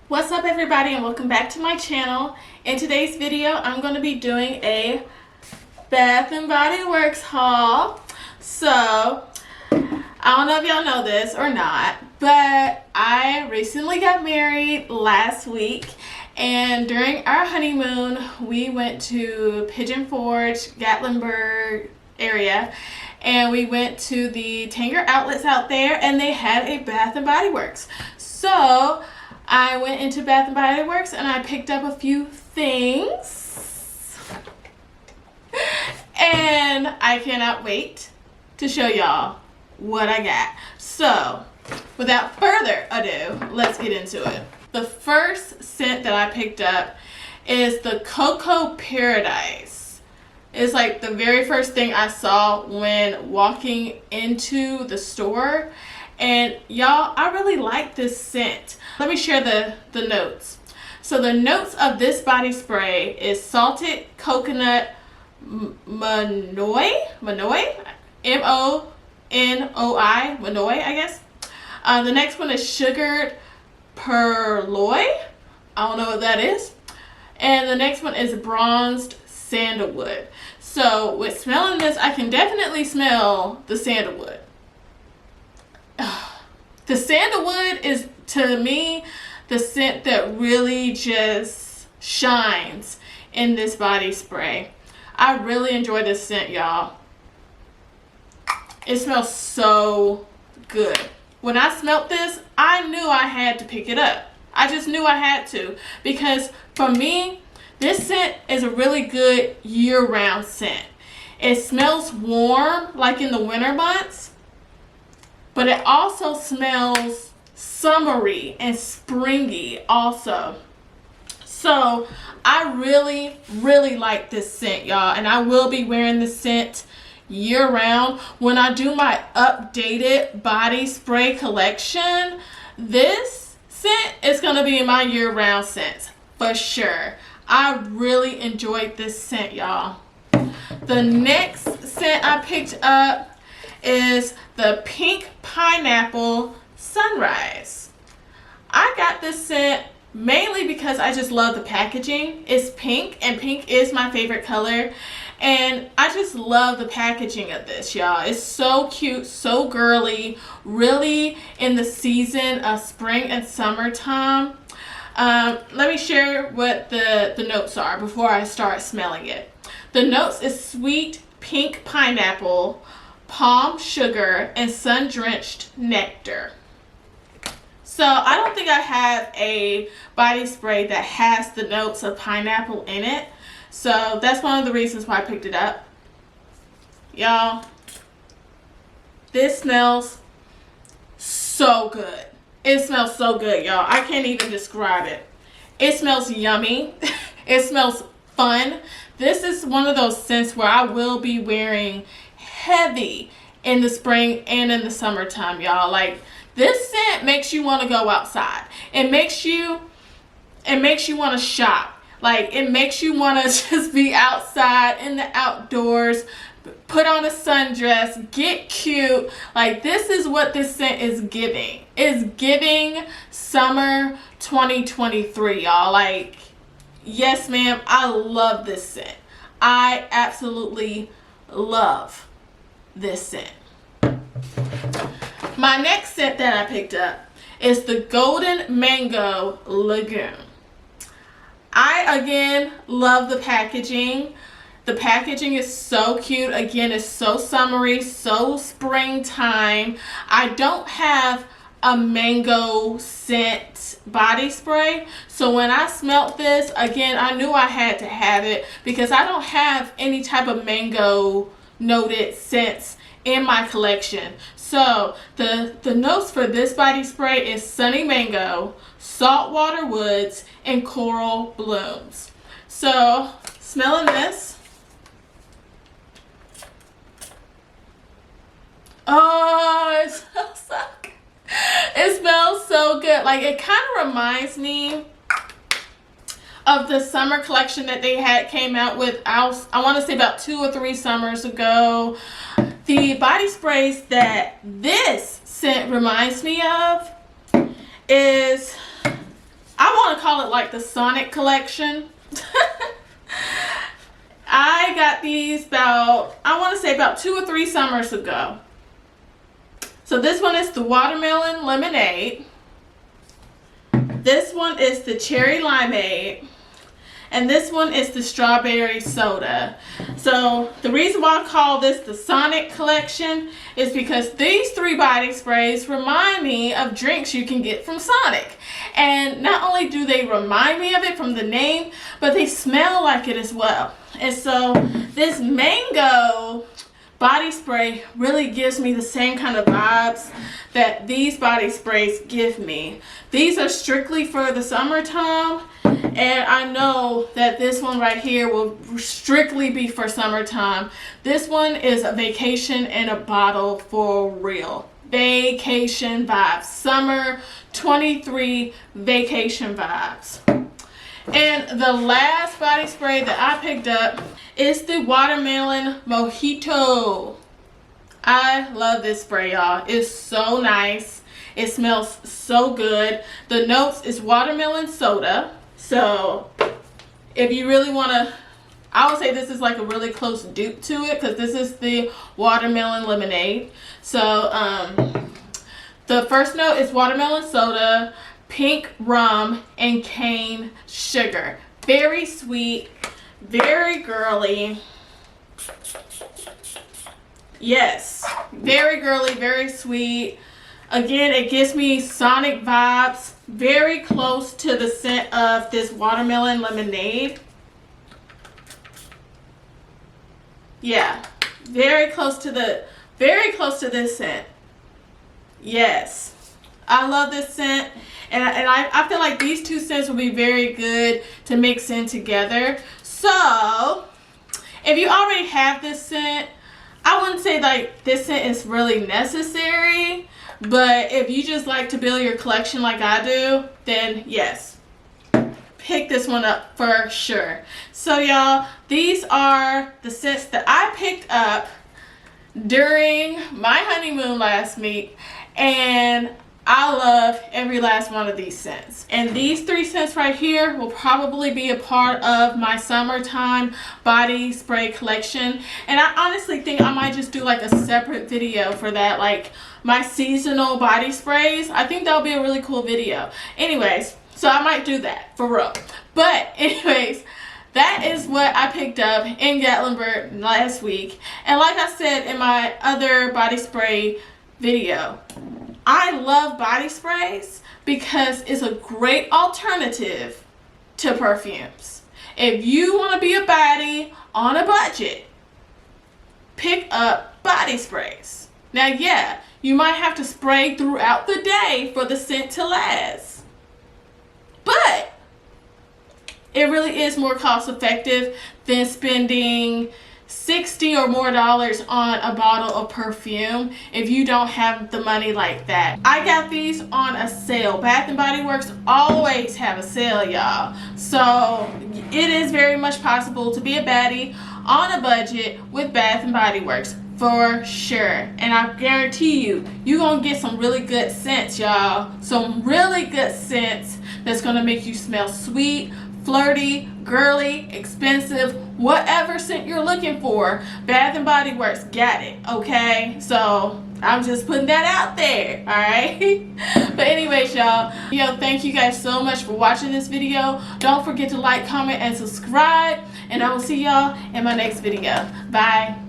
What's up everybody, and welcome back to my channel. In today's video I'm going to be doing a Bath and Body Works haul. So I don't know if y'all know this or not, but I recently got married last week, and during our honeymoon we went to Pigeon Forge, Gatlinburg area, and we went to the Tanger outlets out there, and they had a Bath and Body Works. So I went into Bath and Body Works and I picked up a few things, and I cannot wait to show y'all what I got. So without further ado, let's get into it. The first scent that I picked up is the Cocoa Paradise. It's like the very first thing I saw when walking into the store. And y'all, I really like this scent. Let me share the notes. So the notes of this body spray is salted coconut Monoi, M-O-N-O-I, Monoi, I guess. The next one is sugared perloy. I don't know what that is. And the next one is bronzed sandalwood. So with smelling this, I can definitely smell the sandalwood. The sandalwood is, to me, the scent that really just shines in this body spray. I really enjoy this scent, y'all. It smells so good. When I smelled this, I knew I had to pick it up. I just knew I had to, because for me, this scent is a really good year-round scent. It smells warm, like in the winter months, but it also smells summery and springy also. So I really, really like this scent, y'all. And I will be wearing this scent year round. When I do my updated body spray collection, this scent is going to be my year round scent for sure. I really enjoyed this scent, y'all. The next scent I picked up is the Pink Pineapple Sunrise. I got this scent mainly because I just love the packaging. It's pink, and pink is my favorite color, and I just love the packaging of this, y'all. It's so cute, so girly, really in the season of spring and summertime. Let me share what the notes are before I start smelling it. The notes is sweet pink pineapple, palm sugar, and sun-drenched nectar. So I don't think I have a body spray that has the notes of pineapple in it. So that's one of the reasons why I picked it up. Y'all, this smells so good. It smells so good, y'all. I can't even describe it. It smells yummy. It smells fun. This is one of those scents where I will be wearing heavy in the spring and in the summertime, y'all. Like, this scent makes you want to go outside. It makes you want to shop. Like, it makes you want to just be outside in the outdoors, put on a sundress, get cute. Like, this is what this scent is giving. It's giving summer 2023, y'all. Like, yes ma'am, I love this scent. I absolutely love this scent. My next scent that I picked up is the Golden Mango Lagoon. I again love the packaging. The packaging is so cute. Again, it's so summery, so springtime. I don't have a mango scent body spray, so when I smelt this, again, I knew I had to have it because I don't have any type of mango noted scents in my collection. So the notes for this body spray is sunny mango, saltwater woods, and coral blooms. So smelling this, oh, it smells so good. It smells so good. Like, it kind of reminds me of the summer collection that they came out with, I want to say about 2 or 3 summers ago. The body sprays that this scent reminds me of is, I call it like the Sonic collection. I got these about, I want to say about 2 or 3 summers ago. So this one is the watermelon lemonade. This one is the cherry limeade. And this one is the strawberry soda. So the reason why I call this the Sonic collection is because these 3 body sprays remind me of drinks you can get from Sonic. And not only do they remind me of it from the name, but they smell like it as well. And so this mango body spray really gives me the same kind of vibes that these body sprays give me. These are strictly for the summertime, and I know that this one right here will strictly be for summertime. This one is a vacation in a bottle for real. Vacation vibes. Summer 23 vacation vibes. And the last body spray that I picked up is the watermelon Mojito. I love this spray, y'all. It's so nice. It smells so good. The notes is watermelon soda. So if you really want to, I would say this is like a really close dupe to it, because this is the watermelon lemonade. So the first note is watermelon soda, pink rum, and cane sugar. Very sweet, very girly. Yes, very girly, very sweet. Again, it gives me Sonic vibes. Very close to the scent of this watermelon lemonade. Yeah, very close to this scent. Yes, I love this scent. And I feel like these 2 scents will be very good to mix in together. So, if you already have this scent, I wouldn't say like this scent is really necessary. But if you just like to build your collection like I do, then yes, pick this one up for sure. So y'all, these are the scents that I picked up during my honeymoon last week. And I love every last one of these scents. And these 3 scents right here will probably be a part of my summertime body spray collection. And I honestly think I might just do like a separate video for that, like my seasonal body sprays. I think that'll be a really cool video. Anyways, so I might do that for real. But anyways, that is what I picked up in Gatlinburg last week. And like I said in my other body spray video, I love body sprays because it's a great alternative to perfumes. If you want to be a baddie on a budget, pick up body sprays. Now, yeah, you might have to spray throughout the day for the scent to last, but it really is more cost effective than spending $60 or more on a bottle of perfume if you don't have the money like that. I got these on a sale. Bath and Body Works always have a sale, y'all. So it is very much possible to be a baddie on a budget with Bath and Body Works for sure. And I guarantee you, you're gonna get some really good scents, y'all. Some really good scents that's gonna make you smell sweet, flirty, girly, expensive, whatever scent you're looking for, Bath and Body Works got it, okay? So I'm just putting that out there, all right? But anyways, y'all, thank you guys so much for watching this video. Don't forget to like, comment, and subscribe, and I will see y'all in my next video. Bye.